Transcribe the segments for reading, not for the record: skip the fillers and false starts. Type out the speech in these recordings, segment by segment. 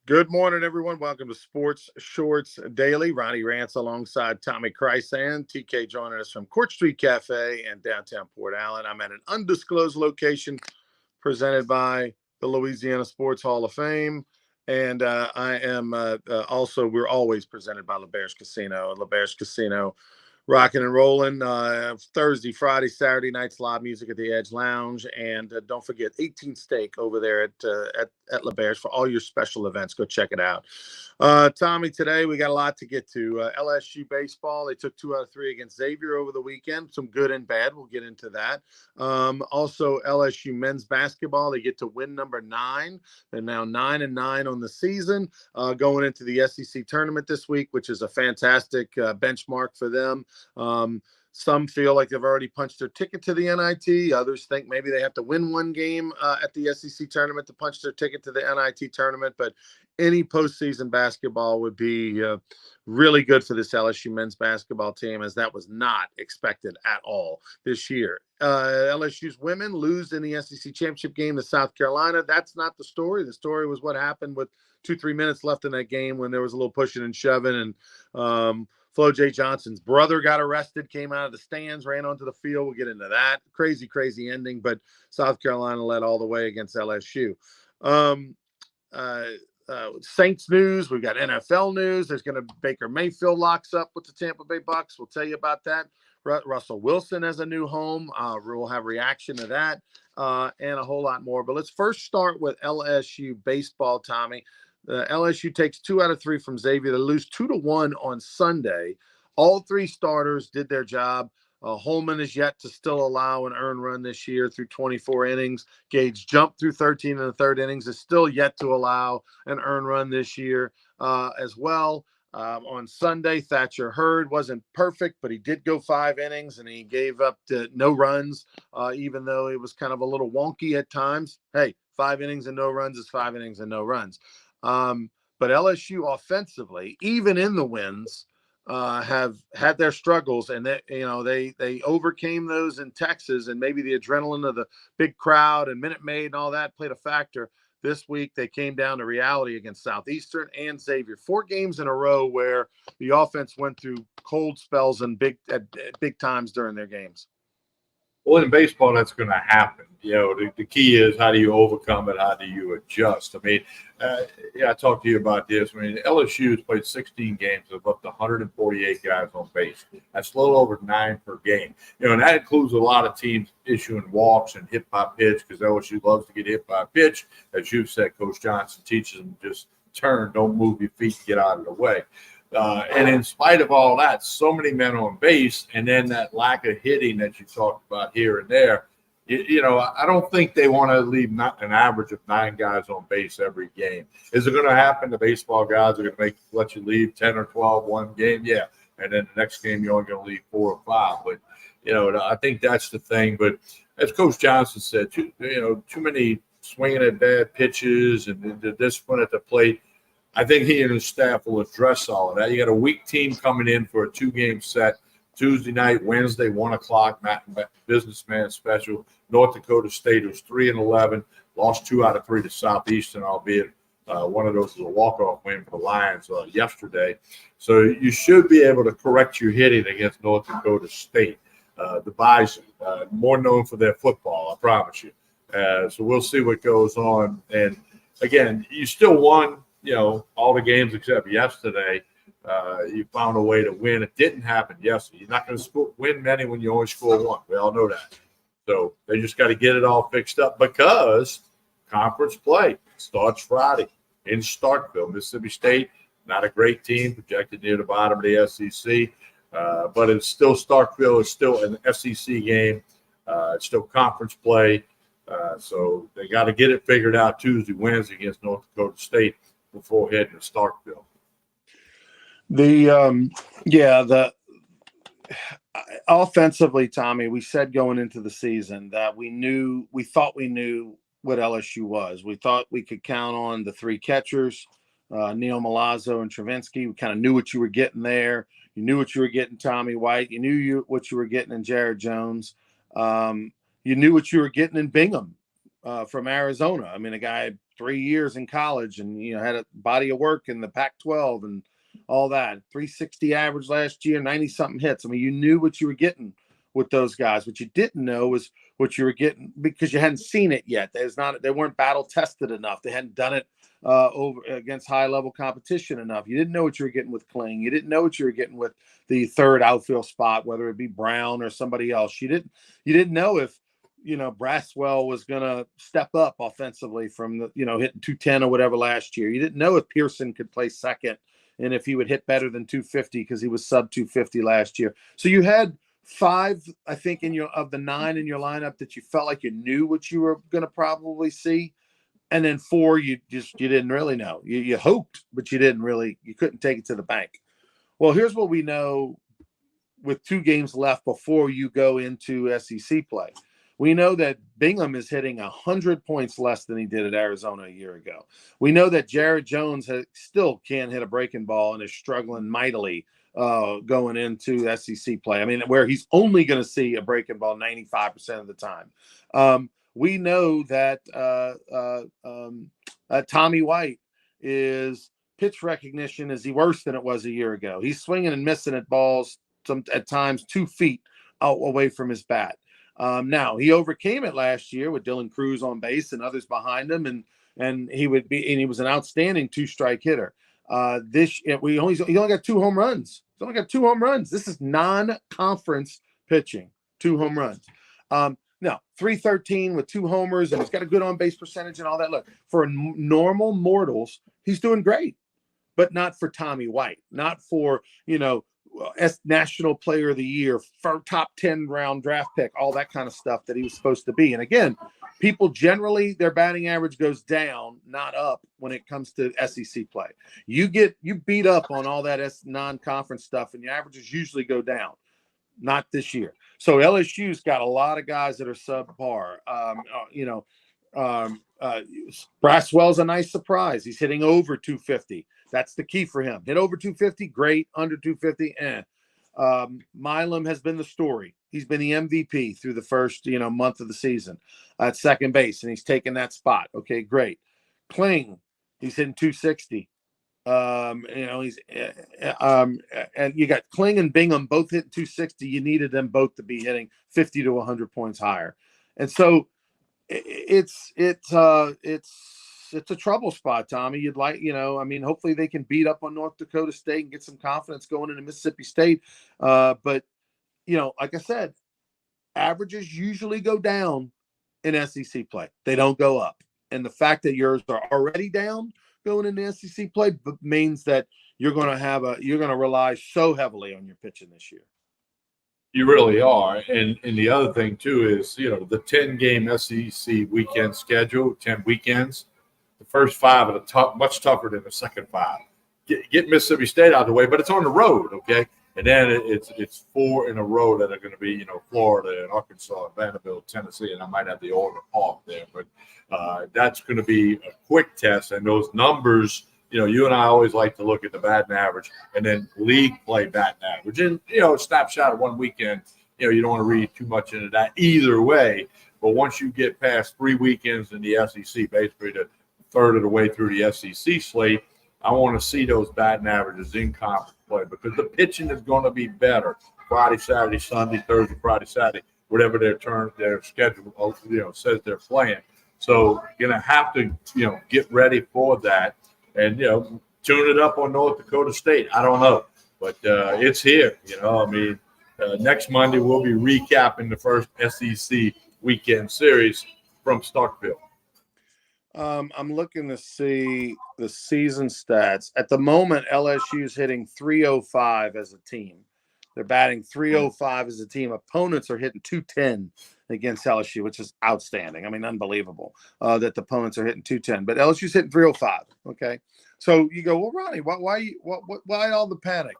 Good morning, everyone. Welcome to Sports Shorts Daily. Ronnie Rance alongside Tommy Krysan. TK joining us from Court Street Cafe in downtown Port Allen. I'm at an undisclosed location presented by the Louisiana Sports Hall of Fame. And I am also, we're always presented by LeBear's Casino. LeBear's Casino rocking and rolling Thursday, Friday, Saturday nights, live music at the Edge Lounge. And don't forget 18 Steak over there at LeBear's for all your special events. Go check it out. Tommy, today we got a lot to get to. LSU baseball, they took 2 out of 3 against Xavier over the weekend. Some good and bad. We'll get into that. Also, LSU men's basketball, they get to win number 9. They're now 9-9 on the season, going into the SEC tournament this week, which is a fantastic benchmark for them. Some feel like they've already punched their ticket to the NIT. Others think maybe they have to win one game at the SEC tournament to punch their ticket to the NIT tournament. But any postseason basketball would be really good for this LSU men's basketball team, as that was not expected at all this year. LSU's women lose in the SEC championship game to South Carolina. That's not the story. The story was what happened with 2-3 minutes left in that game when there was a little pushing and shoving, and Flo J. Johnson's brother got arrested, came out of the stands, ran onto the field. We'll get into that. Crazy, crazy ending, but South Carolina led all the way against LSU. Saints news. We've got NFL news. There's going to Baker Mayfield locks up with the Tampa Bay Bucks. We'll tell you about that. Russell Wilson has a new home. We'll have reaction to that and a whole lot more. But let's first start with LSU baseball, Tommy. LSU takes 2 out of 3 from Xavier. They lose 2-1 on Sunday. All 3 starters did their job. Holman is yet to still allow an earned run this year through 24 innings. Gage jumped through 13 in the 3rd innings, is still yet to allow an earned run this year as well. On Sunday, Thatcher Hurd wasn't perfect, but he did go 5 innings, and he gave up no runs, even though it was kind of a little wonky at times. Hey, 5 innings and no runs is 5 innings and no runs. But LSU offensively, even in the wins, have had their struggles, and they overcame those in Texas, and maybe the adrenaline of the big crowd and Minute Maid and all that played a factor. This week they came down to reality against Southeastern and Xavier. 4 games in a row where the offense went through cold spells and at big times during their games. Well, in baseball, that's going to happen. The key is, how do you overcome it? How do you adjust? I mean, I talked to you about this. I mean, LSU has played 16 games of up to 148 guys on base. That's a little over 9 per game. And that includes a lot of teams issuing walks and hit by pitch, because LSU loves to get hit by pitch. As you've said, Coach Johnson teaches them just turn, don't move your feet, get out of the way. And in spite of all that, so many men on base, and then that lack of hitting that you talked about here and there, I don't think they want to leave an average of 9 guys on base every game. Is it going to happen? The baseball guys are going to let you leave 10 or 12 one game? Yeah. And then the next game, you're only going to leave 4 or 5. But, I think that's the thing. But as Coach Johnson said, too many swinging at bad pitches and the discipline at the plate. I think he and his staff will address all of that. You got a weak team coming in for a 2-game set, Tuesday night, Wednesday, 1 o'clock, businessman special. North Dakota State was 3-11, lost 2 out of 3 to Southeastern, albeit one of those was a walk-off win for the Lions yesterday. So you should be able to correct your hitting against North Dakota State. The Bison, more known for their football, I promise you. So we'll see what goes on. And, again, you still won all the games except yesterday. You found a way to win. It didn't happen yesterday. You're not going to win many when you only score 1. We all know that. So they just got to get it all fixed up, because conference play starts Friday in Starkville. Mississippi State, not a great team, projected near the bottom of the SEC, but it's still Starkville. It's still an SEC game. It's still conference play. So they got to get it figured out Tuesday, Wednesday against North Dakota State before heading to Starkville. Offensively, Tommy, we said going into the season that we thought we knew what LSU was. We thought we could count on the 3 catchers, Neil Milazzo and Travinsky. We kind of knew what you were getting there. You knew what you were getting, Tommy White. You knew what you were getting in Jared Jones. You knew what you were getting in Bingham. from Arizona. I mean, a guy had 3 years in college and, had a body of work in the Pac-12 and all that. 360 average last year, 90 something hits. I mean, you knew what you were getting with those guys. What you didn't know was what you were getting because you hadn't seen it yet. They weren't battle tested enough. They hadn't done it over against high level competition enough. You didn't know what you were getting with Kling. You didn't know what you were getting with the third outfield spot, whether it be Brown or somebody else. You didn't know if Braswell was going to step up offensively from the hitting 210 or whatever last year. You didn't know if Pearson could play second and if he would hit better than 250 because he was sub 250 last year. So you had 5, I think, of the 9 in your lineup that you felt like you knew what you were going to probably see. And then 4, you didn't really know. You hoped, but you couldn't take it to the bank. Well, here's what we know with 2 games left before you go into SEC play. We know that Bingham is hitting 100 points less than he did at Arizona a year ago. We know that Jared Jones still can't hit a breaking ball and is struggling mightily going into SEC play. I mean, where he's only going to see a breaking ball 95% of the time. We know that Tommy White is pitch recognition is worse than it was a year ago. He's swinging and missing at balls at times 2 feet away from his bat. Now he overcame it last year with Dylan Cruz on base and others behind him, and he was an outstanding 2-strike hitter. He only got 2 home runs. He's only got 2 home runs. This is non-conference pitching, 2 home runs. No, 313 with 2 homers, and he's got a good on-base percentage and all that. Look, for normal mortals, he's doing great, but not for Tommy White, not for, National Player of the Year, for top 10 round draft pick, all that kind of stuff that he was supposed to be. And again, people generally, their batting average goes down, not up when it comes to SEC play. You beat up on all that non-conference stuff, and your averages usually go down. Not this year. So LSU's got a lot of guys that are subpar. Braswell's a nice surprise. He's hitting over 250. That's the key for him. Hit over 250, great. Under 250, Milam has been the story. He's been the MVP through the first, month of the season at second base, and he's taken that spot. Okay, great. Kling, he's hitting 260. And you got Kling and Bingham both hitting 260. You needed them both to be hitting 50 to 100 points higher, and so it's a trouble spot, Tommy. You'd like, hopefully they can beat up on North Dakota State and get some confidence going into Mississippi State. But like I said, averages usually go down in SEC play. They don't go up, and the fact that yours are already down going into SEC play means that you're going to rely so heavily on your pitching this year. You really are. And the other thing too is, the 10-game SEC weekend schedule, 10 weekends, the first 5 are much tougher than the second 5. Get Mississippi State out of the way, but it's on the road. Okay. And then it's 4 in a row that are going to be, Florida and Arkansas, and Vanderbilt, Tennessee, and I might have the order off there, but that's going to be a quick test. And those numbers, you and I always like to look at the batting average and then league play batting average. And, a snapshot of one weekend, you don't want to read too much into that either way. But once you get past 3 weekends in the SEC, basically the third of the way through the SEC slate, I want to see those batting averages in conference play because the pitching is going to be better Friday, Saturday, Sunday, Thursday, Friday, Saturday, whatever their schedule, says they're playing. So you're going to have to, get ready for that and, tune it up on North Dakota State. I don't know, but it's here. Next Monday we'll be recapping the first SEC weekend series from Starkville. I'm looking to see the season stats. At the moment, LSU is hitting 305 as a team. They're batting 305 as a team. Opponents are hitting 210 against LSU, which is outstanding. I mean, unbelievable that the opponents are hitting 210. But LSU's hitting 305. Okay, so you go, well, Ronnie, why all the panic?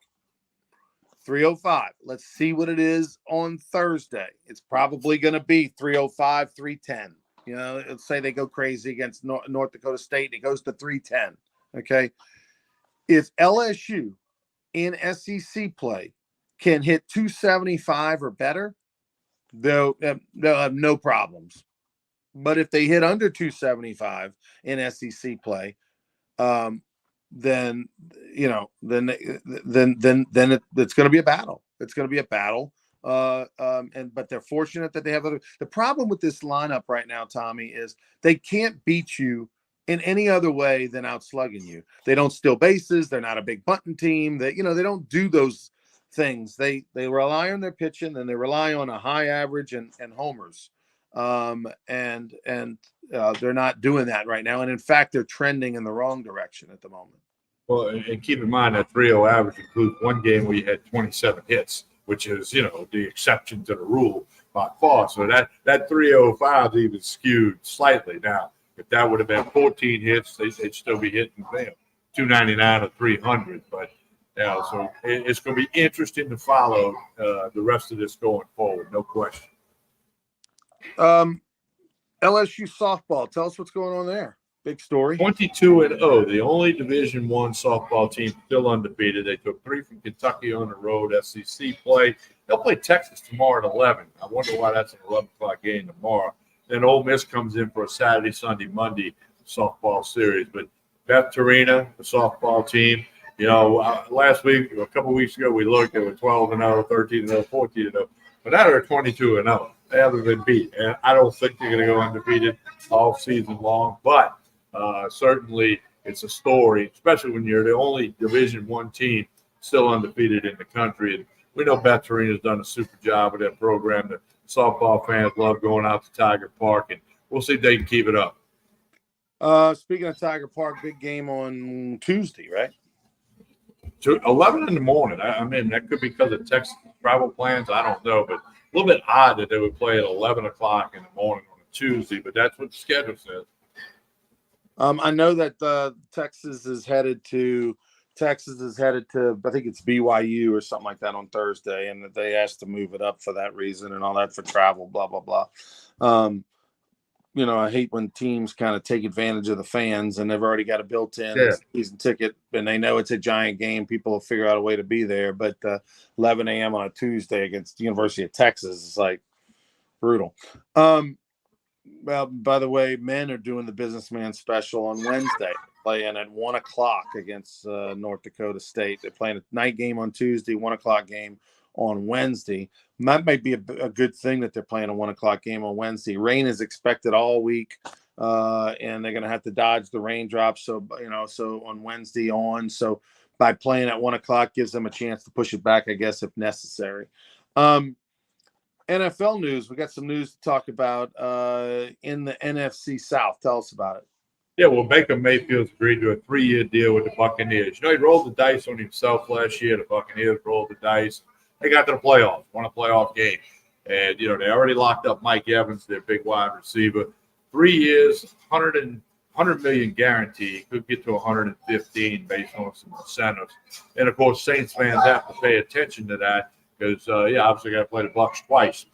305. Let's see what it is on Thursday. It's probably going to be 305, 310. Let's say they go crazy against North Dakota State and it goes to 310. Okay. If LSU in SEC play can hit 275 or better, they'll have no problems. But if they hit under 275 in SEC play, then it's going to be a battle. It's going to be a battle. But they're fortunate that they have other. The problem with this lineup right now, Tommy, is they can't beat you in any other way than outslugging you. They don't steal bases. They're not a big bunting team. They don't do those things. They rely on their pitching, and they rely on a high average and homers. They're not doing that right now. And in fact, they're trending in the wrong direction at the moment. Well, and keep in mind that 3.0 average includes one game where you had 27 hits, which is, the exception to the rule by far. So that 305 is even skewed slightly. Now, if that would have been 14 hits, they'd still be hitting 299 or 300. But so it's going to be interesting to follow the rest of this going forward, no question. LSU softball. Tell us what's going on there. Big story. 22-0, the only Division I softball team still undefeated. They took 3 from Kentucky on the road, SEC play. They'll play Texas tomorrow at 11. I wonder why that's an 11 o'clock game tomorrow. Then Ole Miss comes in for a Saturday, Sunday, Monday softball series. But Beth Tarina, the softball team, last week, a couple of weeks ago, we looked at 12-0, 13-0, 14-0. But now they're 22-0. They haven't been beat. And I don't think they're going to go undefeated all season long. But certainly it's a story, especially when you're the only Division I team still undefeated in the country. And we know Beth Tarina's done a super job with that program. The softball fans love going out to Tiger Park, and we'll see if they can keep it up. Speaking of Tiger Park, big game on Tuesday, right? 11 in the morning. I mean, that could be because of Texas travel plans. I don't know, but a little bit odd that they would play at 11 o'clock in the morning on a Tuesday, but that's what the schedule says. I know that Texas is headed to, I think it's BYU or something like that on Thursday, and that they asked to move it up for that reason and all that for travel, blah, blah, blah. I hate when teams kind of take advantage of the fans, and they've already got a built-in season ticket, and they know it's a giant game. People will figure out a way to be there. But 11 a.m. on a Tuesday against the University of Texas is like brutal. Well, by the way, men are doing the businessman special on Wednesday, playing at 1 o'clock against North Dakota State. They're playing a night game on Tuesday, 1 o'clock game on Wednesday. That might be a good thing that they're playing a 1 o'clock game on Wednesday. Rain is expected all week, and they're going to have to dodge the raindrops. So on Wednesday on. So by playing at 1 o'clock gives them a chance to push it back, I guess, if necessary. NFL news. We got some news to talk about in the NFC South. Tell us about it. Yeah, well, Baker Mayfield's agreed to a 3-year deal with the Buccaneers. He rolled the dice on himself last year. The Buccaneers rolled the dice. They got to the playoffs, won a playoff game. And, they already locked up Mike Evans, their big wide receiver. 3 years, $100 million guaranteed. Could get to 115 based on some incentives. And, of course, Saints fans have to pay attention to that because, obviously got to play the Bucs twice.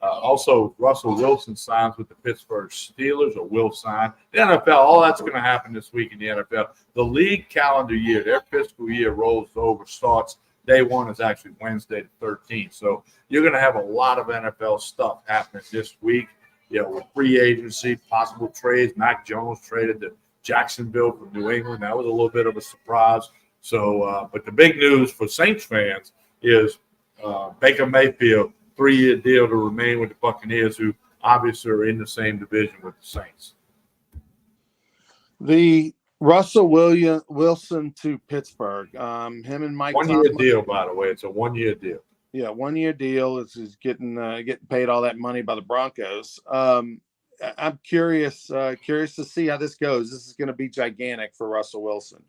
Also, Russell Wilson signs with the Pittsburgh Steelers, or will sign. The NFL, all that's going to happen this week in the NFL. The league calendar year, their fiscal year rolls over, starts. Day one is actually Wednesday the 13th. So you're going to have a lot of NFL stuff happening this week, with free agency, possible trades. Mac Jones traded to Jacksonville from New England. That was a little bit of a surprise. So, but the big news for Saints fans is Baker Mayfield, 3-year deal to remain with the Buccaneers, who obviously are in the same division with the Saints. The Russell Wilson to Pittsburgh. Him and Mike. 1-year deal, by the way. It's a 1-year deal. Yeah, 1-year deal. Is getting paid all that money by the Broncos. I'm curious to see how this goes. This is going to be gigantic for Russell Wilson.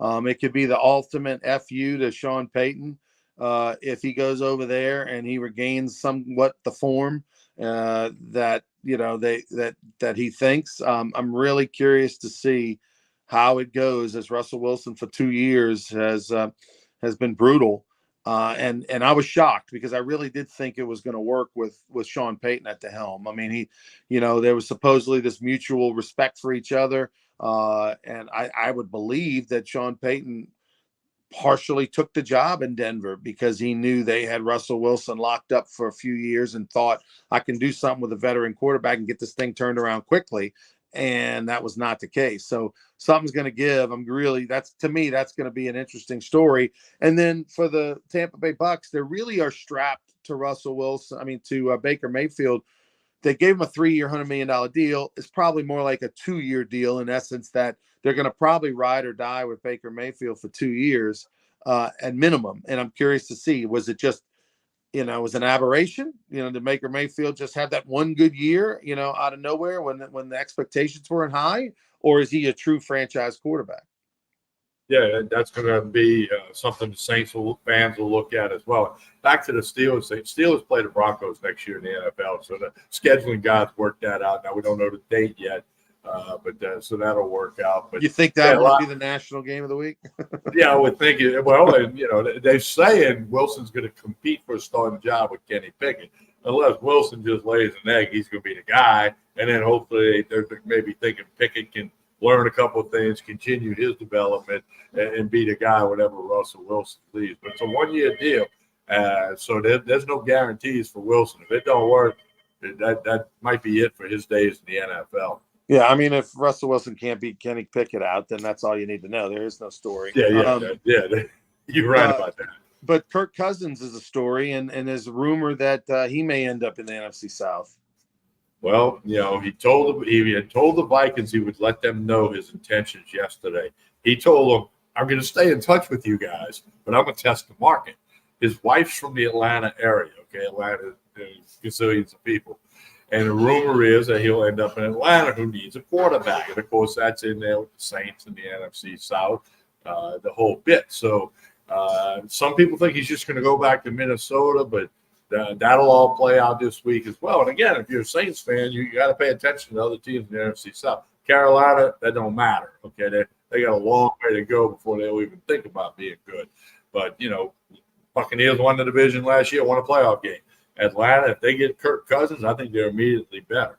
It could be the ultimate FU to Sean Payton if he goes over there and he regains somewhat the form that he thinks. I'm really curious to see how it goes, as Russell Wilson for 2 years has been brutal. And I was shocked because I really did think it was going to work with Sean Payton at the helm. I mean, there was supposedly this mutual respect for each other. And I would believe that Sean Payton partially took the job in Denver because he knew they had Russell Wilson locked up for a few years and thought, I can do something with a veteran quarterback and get this thing turned around quickly. And that was not the case. So something's going to give. To me, that's going to be an interesting story. And then for the Tampa Bay Bucks, they really are strapped to Russell Wilson. I mean, to Baker Mayfield. They gave him a 3-year, $100 million deal. It's probably more like a 2-year deal in essence, that they're going to probably ride or die with Baker Mayfield for 2 years at minimum. And I'm curious to see, was it just, was an aberration, did Baker Mayfield just have that one good year, out of nowhere when the expectations weren't high, or is he a true franchise quarterback? Yeah, that's going to be something the Saints fans will look at as well. Back to the Steelers. The Steelers play the Broncos next year in the NFL, so the scheduling guys worked that out. Now we don't know the date yet, but so that'll work out. But you think that would be the national game of the week? Yeah, I would think it. Well, and they're saying Wilson's going to compete for a starting job with Kenny Pickett. Unless Wilson just lays an egg, he's going to be the guy, and then hopefully they're maybe thinking Pickett can learn a couple of things, continue his development, and be the guy whenever Russell Wilson leaves. But it's a 1-year deal, so there's no guarantees for Wilson. If it don't work, that might be it for his days in the NFL. Yeah, I mean, if Russell Wilson can't beat Kenny Pickett out, then that's all you need to know. There is no story. Yeah, you're right about that. But Kirk Cousins is a story, and there's a rumor that he may end up in the NFC South. Well, he had told the Vikings he would let them know his intentions yesterday. He told them, I'm going to stay in touch with you guys, but I'm going to test the market. His wife's from the Atlanta area, okay? Atlanta, there's gazillions of people. And the rumor is that he'll end up in Atlanta, who needs a quarterback. And, of course, that's in there with the Saints and the NFC South, the whole bit. So some people think he's just going to go back to Minnesota, but that'll all play out this week as well. And again, if you're a Saints fan, you got to pay attention to other teams in the NFC South. Carolina, that don't matter. Okay, they got a long way to go before they'll even think about being good. But Buccaneers won the division last year, won a playoff game. Atlanta, if they get Kirk Cousins, I think they're immediately better.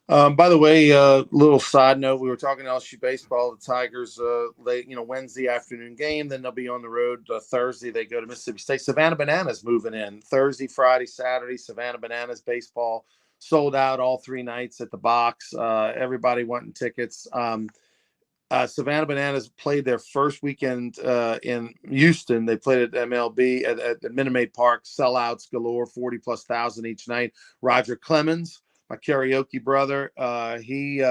By the way, little side note: we were talking LSU baseball. The Tigers, Wednesday afternoon game. Then they'll be on the road Thursday. They go to Mississippi State. Savannah Bananas moving in Thursday, Friday, Saturday. Savannah Bananas baseball sold out all 3 nights at the box. Everybody wanting tickets. Savannah Bananas played their first weekend in Houston. They played at MLB at Minute Maid Park. Sellouts galore, 40,000+ each night. Roger Clemens, my karaoke brother, he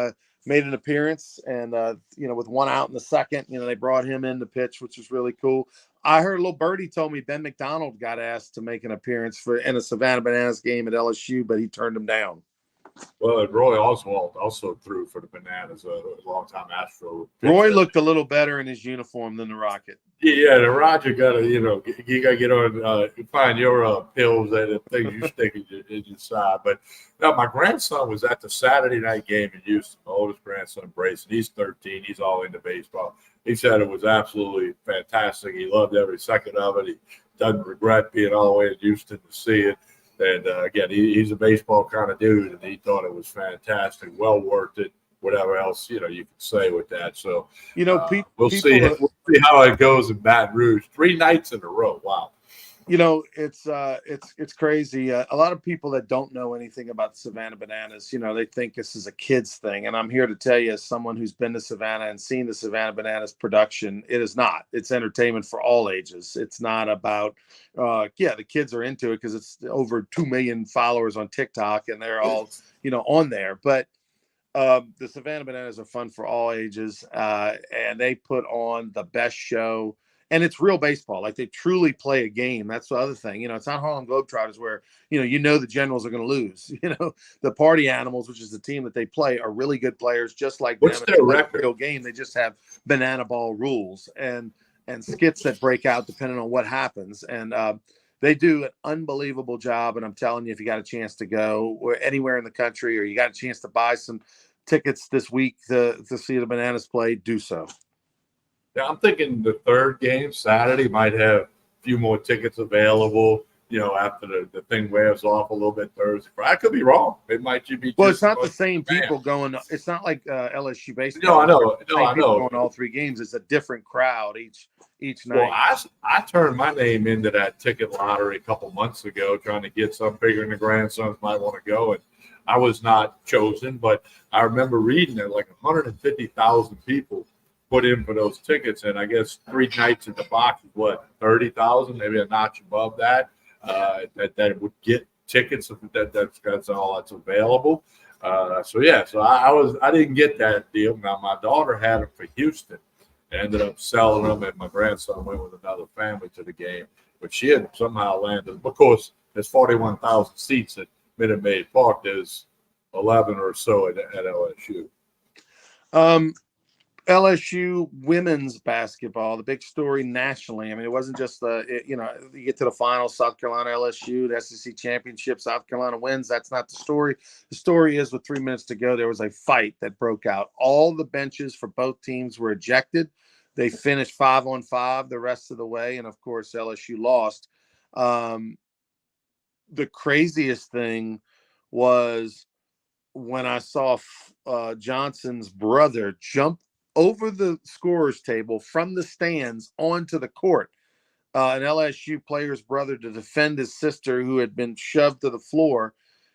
made an appearance, and with 1 out in the second, they brought him in to pitch, which was really cool. I heard a little birdie told me Ben McDonald got asked to make an appearance in a Savannah Bananas game at LSU, but he turned him down. Well, Roy Oswalt also threw for the Bananas, a longtime Astro. Roy looked a little better in his uniform than the Rocket. Yeah, the Roger got to, you got to get on, find your pills and things you stick in your side. But now my grandson was at the Saturday night game in Houston. My oldest grandson, Brayson, he's 13. He's all into baseball. He said it was absolutely fantastic. He loved every second of it. He doesn't regret being all the way in Houston to see it. And again, he's a baseball kind of dude, and he thought it was fantastic, well worth it. Whatever else you can say with that. So we'll see how it goes in Baton Rouge. 3 nights in a row. Wow. It's crazy. A lot of people that don't know anything about Savannah Bananas, they think this is a kids thing. And I'm here to tell you, as someone who's been to Savannah and seen the Savannah Bananas production, it is not. It's entertainment for all ages. It's not about, the kids are into it because it's over 2 million followers on TikTok and they're all, on there. But the Savannah Bananas are fun for all ages. And they put on the best show. And it's real baseball. Like, they truly play a game. That's the other thing. It's not Harlem Globetrotters where, the Generals are going to lose. The Party Animals, which is the team that they play, are really good players, just like what's them. Their record? Real game. They just have banana ball rules and skits that break out depending on what happens. And they do an unbelievable job. And I'm telling you, if you got a chance to go or anywhere in the country, or you got a chance to buy some tickets this week to see the Bananas play, do so. Yeah, I'm thinking the third game, Saturday, might have a few more tickets available. after the thing wears off a little bit Thursday. I could be wrong. It might be just. Well, it's not the same people going. It's not like LSU baseball. No, I know. No, I know. Going all 3 games. It's a different crowd each night. Well, I turned my name into that ticket lottery a couple months ago, trying to get some, figuring the grandsons might want to go, and I was not chosen. But I remember reading that like 150,000 people put in for those tickets, and I guess 3 nights at the box is what, 30,000, maybe a notch above that. That would get tickets. That's all that's available. So I didn't get that deal. Now my daughter had them for Houston. I ended up selling them, and my grandson went with another family to the game. But she had somehow landed. Of course, there's 41,000 seats at Minute Maid Park. There's 11 or so at LSU. LSU women's basketball, the big story nationally. I mean, it wasn't just you get to the final, South Carolina, LSU, the SEC championship, South Carolina wins. That's not the story. The story is with 3 minutes to go, there was a fight that broke out. All the benches for both teams were ejected. They finished 5-on-5 the rest of the way. And of course, LSU lost. The craziest thing was when I saw Johnson's brother jump over the scorer's table from the stands onto the court. An LSU player's brother, to defend his sister who had been shoved to the floor.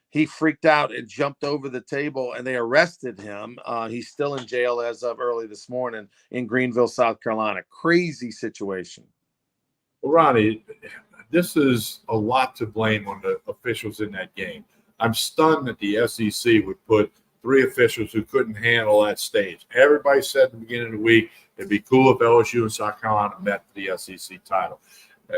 He freaked out and jumped over the table, and they arrested him. He's still in jail as of early this morning in Greenville, South Carolina. Crazy situation. Well, Ronnie, this is a lot to blame on the officials in that game. I'm stunned that the SEC would put 3 officials who couldn't handle that stage. Everybody said at the beginning of the week it'd be cool if LSU and South Carolina met for the SEC title.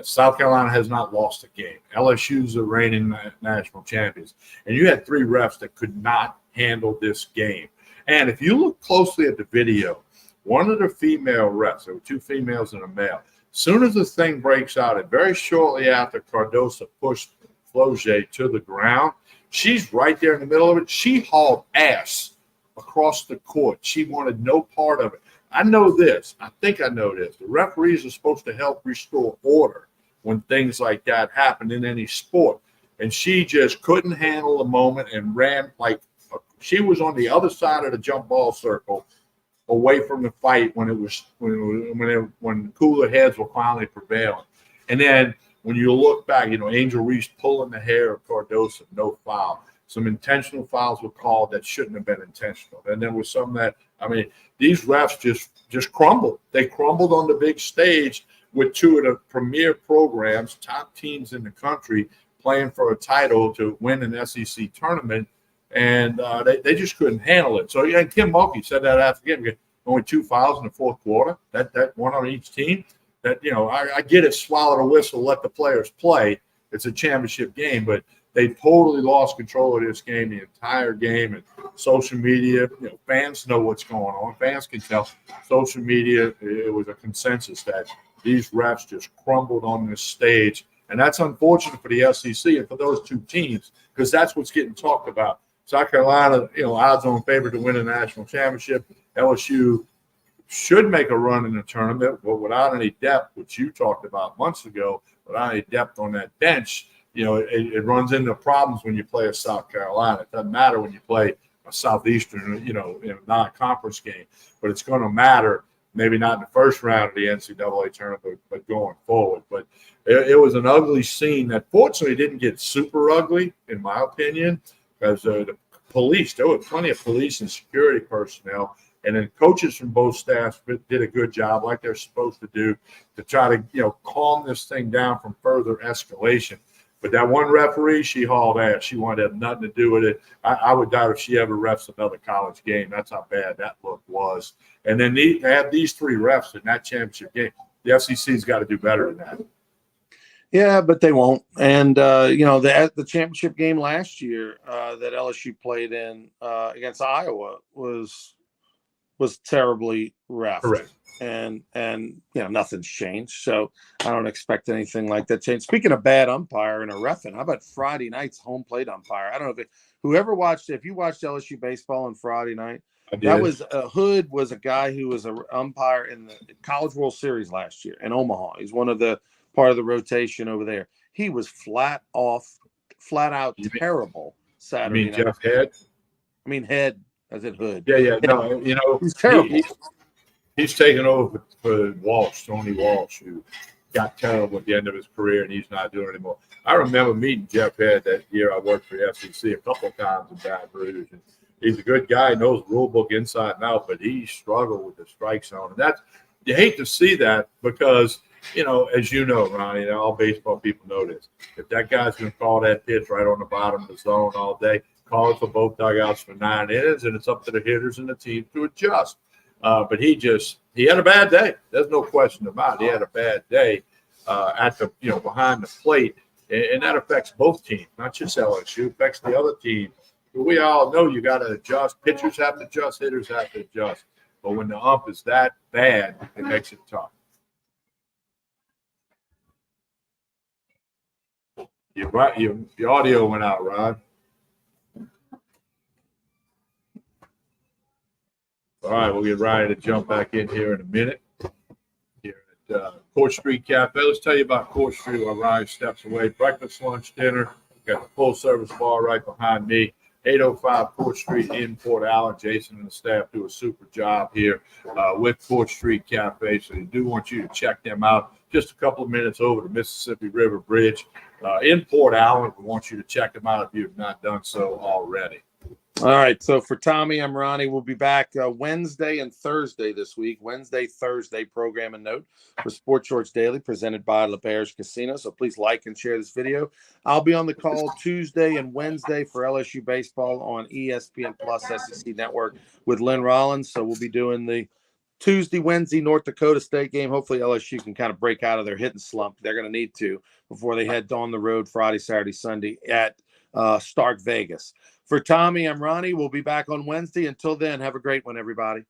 South Carolina has not lost a game. LSU's the reigning national champions. And you had 3 refs that could not handle this game. And if you look closely at the video, one of the female refs, there were 2 females and a male, as soon as the thing breaks out, and very shortly after Cardoso pushed Floje to the ground, she's right there in the middle of it. She hauled ass across the court. She wanted no part of it. I know this. I think I know this. The referees are supposed to help restore order when things like that happen in any sport. And she just couldn't handle the moment and ran like she was on the other side of the jump ball circle, away from the fight when cooler heads were finally prevailing. And then when you look back, Angel Reese pulling the hair of Cardoso, no foul. Some intentional fouls were called that shouldn't have been intentional. And there was some that, these refs just crumbled. They crumbled on the big stage with 2 of the premier programs, top teams in the country, playing for a title to win an SEC tournament. And they just couldn't handle it. So, and Kim Mulkey said that after the game, only 2 fouls in the fourth quarter, that one on each team. That, I get it, swallow the whistle, let the players play. It's a championship game, but they totally lost control of this game, the entire game. And social media, fans know what's going on. Fans can tell. Social media, it was a consensus that these refs just crumbled on this stage. And that's unfortunate for the SEC and for those 2 teams, because that's what's getting talked about. South Carolina, odds-on favorite to win a national championship. LSU should make a run in the tournament, but without any depth, which you talked about months ago, without any depth on that bench, it runs into problems when you play a South Carolina. It doesn't matter when you play a Southeastern, in a non-conference game, but it's going to matter, maybe not in the first round of the NCAA tournament, but going forward. But it was an ugly scene that fortunately didn't get super ugly, in my opinion, because the police, there were plenty of police and security personnel. And then coaches from both staffs did a good job, like they're supposed to do, to try to, calm this thing down from further escalation. But that one referee, she hauled ass. She wanted to have nothing to do with it. I would doubt if she ever refs another college game. That's how bad that look was. And then they have these 3 refs in that championship game. The SEC's got to do better than that. Yeah, but they won't. And, the championship game last year that LSU played in against Iowa was terribly ref. Correct. And nothing's changed. So I don't expect anything like that change. Speaking of bad umpire and a reffing, how about Friday night's home plate umpire? I don't know if you watched LSU baseball on Friday night. That was Hood was a guy who was an umpire in the College World Series last year in Omaha. He's one of the part of the rotation over there. he was flat out You terrible I Saturday mean, night. Jeff Head. I mean, Head as in Hood. Yeah. No, He's terrible. He's taken over for Walsh, Tony Walsh, who got terrible at the end of his career, and he's not doing it anymore. I remember meeting Jeff Head that year I worked for the FCC a couple of times in Baton Rouge. And he's a good guy, knows the rule book inside and out, but he struggled with the strike zone. And you hate to see that because, as you know, Ronnie, all baseball people know this. If that guy's going to call that pitch right on the bottom of the zone all day, call it for both dugouts for 9 innings, and it's up to the hitters and the team to adjust. But he had a bad day. There's no question about it. He had a bad day at the behind the plate, and that affects both teams, not just LSU. It affects the other team. But we all know you got to adjust. Pitchers have to adjust. Hitters have to adjust. But when the ump is that bad, it makes it tough. Your audio went out, Rod. All right, we'll get Ryan to jump back in here in a minute. Here at Court Street Cafe. Let's tell you about Court Street while Ryan steps away. Breakfast, lunch, dinner. Got the full-service bar right behind me. 805 Court Street in Port Allen. Jason and the staff do a super job here with Court Street Cafe. So we do want you to check them out. Just a couple of minutes over the Mississippi River Bridge in Port Allen. We want you to check them out if you have not done so already. All right. So for Tommy, I'm Ronnie. We'll be back Wednesday and Thursday this week. Wednesday, Thursday program and note for Sports Shorts Daily presented by LeBear's Casino. So please like and share this video. I'll be on the call Tuesday and Wednesday for LSU baseball on ESPN Plus SEC Network with Lynn Rollins. So we'll be doing the Tuesday, Wednesday North Dakota State game. Hopefully LSU can kind of break out of their hitting slump. They're going to need to before they head on the road Friday, Saturday, Sunday at Stark Vegas. For Tommy, I'm Ronnie. We'll be back on Wednesday. Until then, have a great one, everybody.